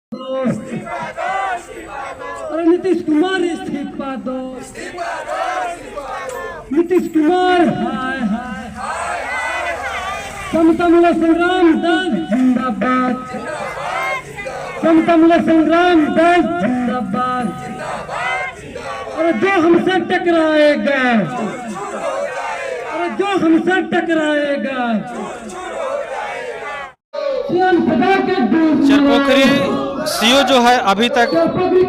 अरे नीतीश कुमार इस्तीफा दो, नीतीश कुमार हाय हाय, समता मूलक संग्राम दल जिंदाबाद, समता मूलक संग्राम दल जिंदाबाद। अरे जो हमसे टकराएगा, अरे जो हमसे टकराएगा, चरपोखरी सीओ जो है अभी तक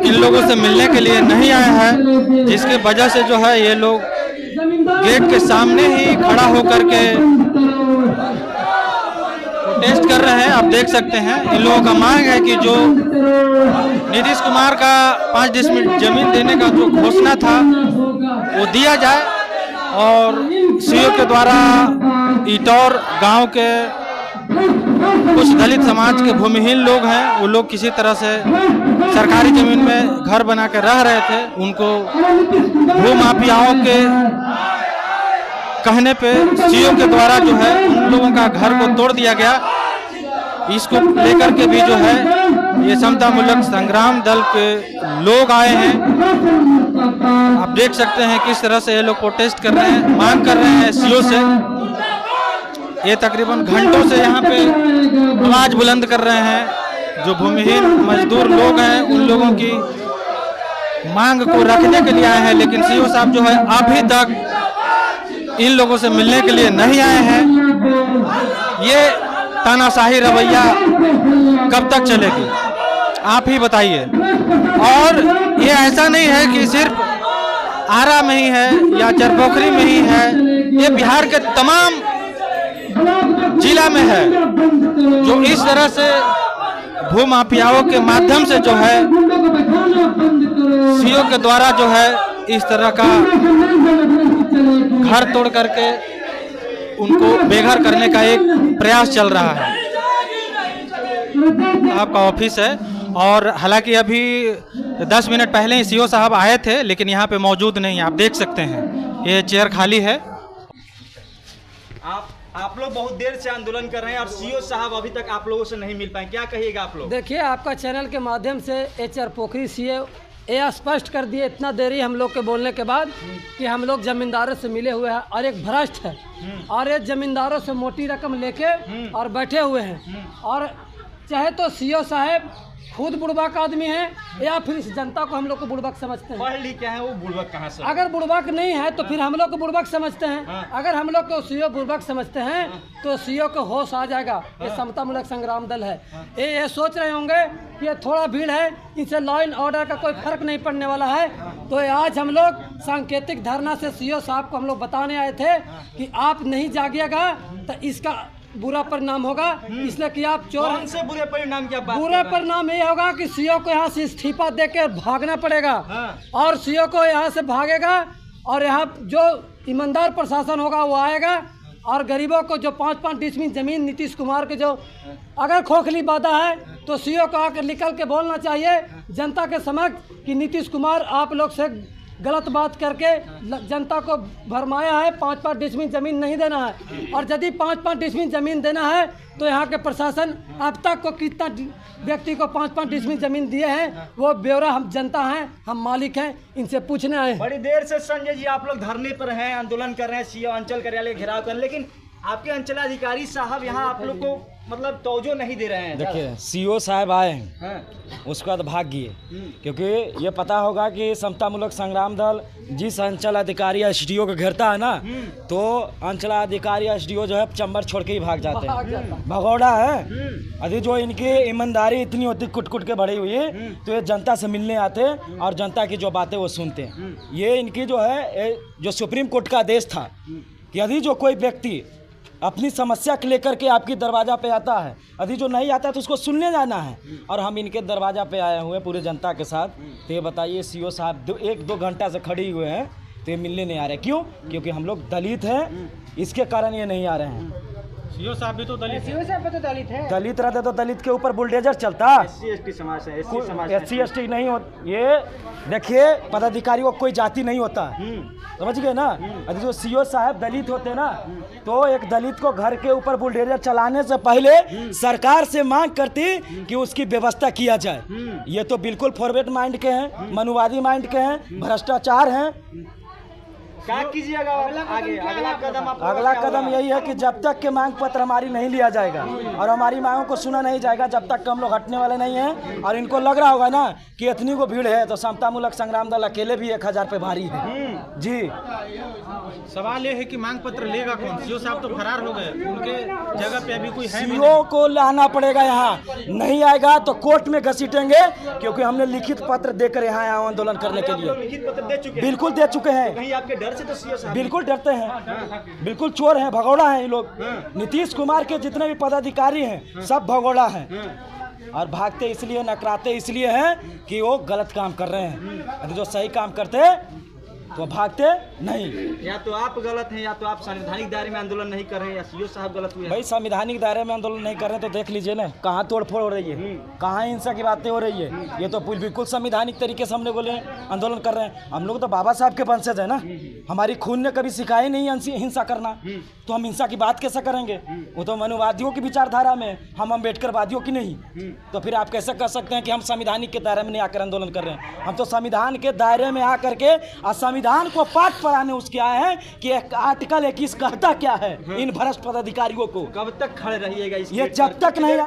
इन लोगों से मिलने के लिए नहीं आया है, जिसकी वजह से जो है ये लोग गेट के सामने ही खड़ा होकर के प्रोटेस्ट कर रहे हैं। आप देख सकते हैं इन लोगों का मांग है कि जो नीतीश कुमार का 5 डिसमिल जमीन देने का जो घोषणा था वो दिया जाए, और सीओ के द्वारा इटौर गांव के कुछ दलित समाज के भूमिहीन लोग हैं, वो लोग किसी तरह से सरकारी जमीन में घर बना के रह रहे थे, उनको भूमाफियाओं के कहने पे सीओ के द्वारा जो है उन लोगों का घर को तोड़ दिया गया। इसको लेकर के भी जो है ये समता मूलक संग्राम दल के लोग आए हैं। आप देख सकते हैं किस तरह से ये लोग प्रोटेस्ट कर रहे हैं, मांग कर रहे हैं सीओ से। ये तकरीबन घंटों से यहाँ पे आवाज बुलंद कर रहे हैं। जो भूमिहीन मजदूर लोग हैं उन लोगों की मांग को रखने के लिए आए हैं, लेकिन सीओ साहब जो है अभी तक इन लोगों से मिलने के लिए नहीं आए हैं। ये तानाशाही रवैया कब तक चलेगी, आप ही बताइए। और ये ऐसा नहीं है कि सिर्फ आरा में ही है या चरपोखरी में ही है, ये बिहार के तमाम जिला में है, जो इस तरह से भूमाफियाओं के माध्यम से जो है सीओ के द्वारा जो है इस तरह का घर तोड़ करके उनको बेघर करने का एक प्रयास चल रहा है। आपका ऑफिस है, और हालांकि अभी 10 मिनट पहले ही सीओ साहब आए थे, लेकिन यहाँ पे मौजूद नहीं। आप देख सकते हैं ये चेयर खाली है। आप लोग बहुत देर से आंदोलन कर रहे हैं और सीओ साहब अभी तक आप लोगों से नहीं मिल पाए, क्या कहिएगा आप लोग? देखिए, आपका चैनल के माध्यम से चरपोखरी सीओ ये स्पष्ट कर दिए इतना देरी हम लोग के बोलने के बाद कि हम लोग जमींदारों से मिले हुए हैं और एक भ्रष्ट है, और ये जमींदारों से मोटी रकम लेके और बैठे हुए हैं। और चाहे तो सीओ साहब खुद बुड़बक आदमी है या फिर इस जनता को हम लोग को बुड़बक समझते हैं। पढ़ लिखे हैं वो बुड़बक कहाँ से? अगर बुड़बक नहीं है तो फिर हम लोग को बुड़बक समझते हैं। हाँ। अगर हम लोग को सीओ बुड़बक समझते हैं तो सीओ को होश आ जाएगा। ये समता मूलक संग्राम दल है। ये सोच रहे होंगे कि ये थोड़ा भीड़ है, इनसे लॉ एंड ऑर्डर का कोई फर्क नहीं पड़ने वाला है। तो आज हम लोग सांकेतिक धरना से सीओ साहब को हम लोग बताने आए थे कि आप नहीं जागिएगा तो इसका बुरा परिणाम होगा, इसलिए कि आप चोर। कौन से बुरे परिणाम की आप बात बुरा परिणाम ये होगा कि सीओ को यहाँ से इस्तीफा देकर भागना पड़ेगा। और सीओ को यहाँ से भागेगा और यहाँ जो ईमानदार प्रशासन होगा वो आएगा, और गरीबों को जो 5-5 डिसमिल जमीन नीतीश कुमार के जो अगर खोखली वादा है तो सीओ को आकर निकल के बोलना चाहिए जनता के समक्ष कि नीतीश कुमार आप लोग से गलत बात करके जनता को भरमाया है। 5-5 डिसमिल जमीन नहीं देना है, और यदि 5-5 डिसमिल जमीन देना है तो यहाँ के प्रशासन अब तक को कितना व्यक्ति को 5-5 डिसमिल जमीन दिए हैं वो ब्यौरा हम जनता हैं, हम मालिक हैं, इनसे पूछने आए। बड़ी देर से संजय जी आप लोग धरने पर हैं, आंदोलन कर रहे हैं, सीओ अंचल कार्यालय घेराव कर, लेकिन आपके अंचलाधिकारी साहब यहाँ आप लोग को मतलब तवज्जो नहीं दे रहे हैं। देखिए, सीओ साहब आए हैं, उसके बाद भाग गए, क्योंकि ये पता होगा कि समता मूलक संग्राम दल जिस अंचल अधिकारी एसडीओ को घेरता है ना, तो अंचल अधिकारी एसडीओ जो है चंबर छोड़ के ही भाग जाते हैं। भगोड़ा है अभी जो इनकी ईमानदारी इतनी होती कुट कुट के बढ़ी हुई है, तो ये जनता से मिलने आते हैं और जनता की जो बातें वो सुनते हैं। ये इनकी जो है जो सुप्रीम कोर्ट का आदेश था कि यदि जो कोई व्यक्ति अपनी समस्या को लेकर के आपकी दरवाजा पे आता है, यदि जो नहीं आता तो उसको सुनने जाना है, और हम इनके दरवाजा पे आए हुए पूरे जनता के साथ। तो ये बताइए सीओ साहब 1-2 घंटा से खड़े हुए हैं तो ये मिलने नहीं आ रहे, क्यों? क्योंकि हम लोग दलित हैं, इसके कारण ये नहीं आ रहे हैं। सीओ साहब भी तो दलित हैं। दलित रहते तो दलित के ऊपर बुलडोजर चलता। SC/ST समाज है, SC समाज है। SC/ST नहीं हो, ये देखिए पदाधिकारियों को कोई जाति नहीं होता, समझ गए ना। अगर जो सीओ साहब दलित होते ना तो एक दलित को घर के ऊपर बुलडोजर चलाने से पहले सरकार से मांग करती कि उसकी व्यवस्था किया जाए। ये तो बिल्कुल फॉरवर्ड माइंड के हैं, मनुवादी माइंड के हैं, भ्रष्टाचार हैं। क्या कीजिएगा आगे? अगला कदम यही है कि जब तक के मांग पत्र हमारी नहीं लिया जाएगा और हमारी मांगों को सुना नहीं जाएगा, जब तक हम लोग हटने वाले नहीं हैं। और इनको लग रहा होगा ना कि इतनी को भीड़ है तो समतामूलक संग्राम दल अकेले भी 1000 पे भारी है जी। सवाल ये है कि मांग पत्र लेगा कौन? सीओ साहब तो फरार हो गए, उनके जगह पे अभी कोई है नहीं। सीओ को लाना पड़ेगा, यहाँ नहीं आएगा तो कोर्ट में घसीटेंगे, क्योंकि हमने लिखित पत्र देकर यहाँ आए आंदोलन करने के लिए। लिखित पत्र दे चुके हैं? बिल्कुल दे चुके हैं। कहीं आपके डर से तो सीओ साहब बिल्कुल डरते हैं, बिल्कुल चोर हैं, भगोड़ा हैं ये लोग। नीतीश कुमार के जितने भी पदाधिकारी हैं सब भगोड़ा हैं और भागते इसलिए, नकराते इसलिए हैं कि वो गलत काम कर रहे हैं। अगर जो सही काम करते तो भागते नहीं। या तो आप गलत हैं या तो आप संवैधानिक दायरे में आंदोलन नहीं कर रहे हैं या सीओ साहब गलत हुए हैं। भाई संवैधानिक दायरे में आंदोलन नहीं कर रहे तो देख लीजिए ना कहाँ तोड़फोड़ हो रही है, कहाँ हिंसा की बातें हो रही है। ये तो बिल्कुल संवैधानिक तरीके से हमने बोले आंदोलन कर रहे हैं। हम लोग तो बाबा साहब के वंशज है ना, हमारी खून ने कभी सिखाई नहीं हिंसा करना, तो हम हिंसा की बात कैसे करेंगे? वो तो मनुवादियों की विचारधारा में, हम अम्बेडकरवादियों की नहीं। तो फिर आप कैसे कह सकते हैं कि हम संविधानिक के दायरे में नहीं आकर आंदोलन कर रहे हैं? हम तो संविधान के दायरे में आकर के और संविधान को पाठ पढ़ाने उसके आए हैं कि आर्टिकल 21 कहता क्या है इन भ्रष्ट पदाधिकारियों को। कब तक खड़े रहिएगा? ये जब तक नहीं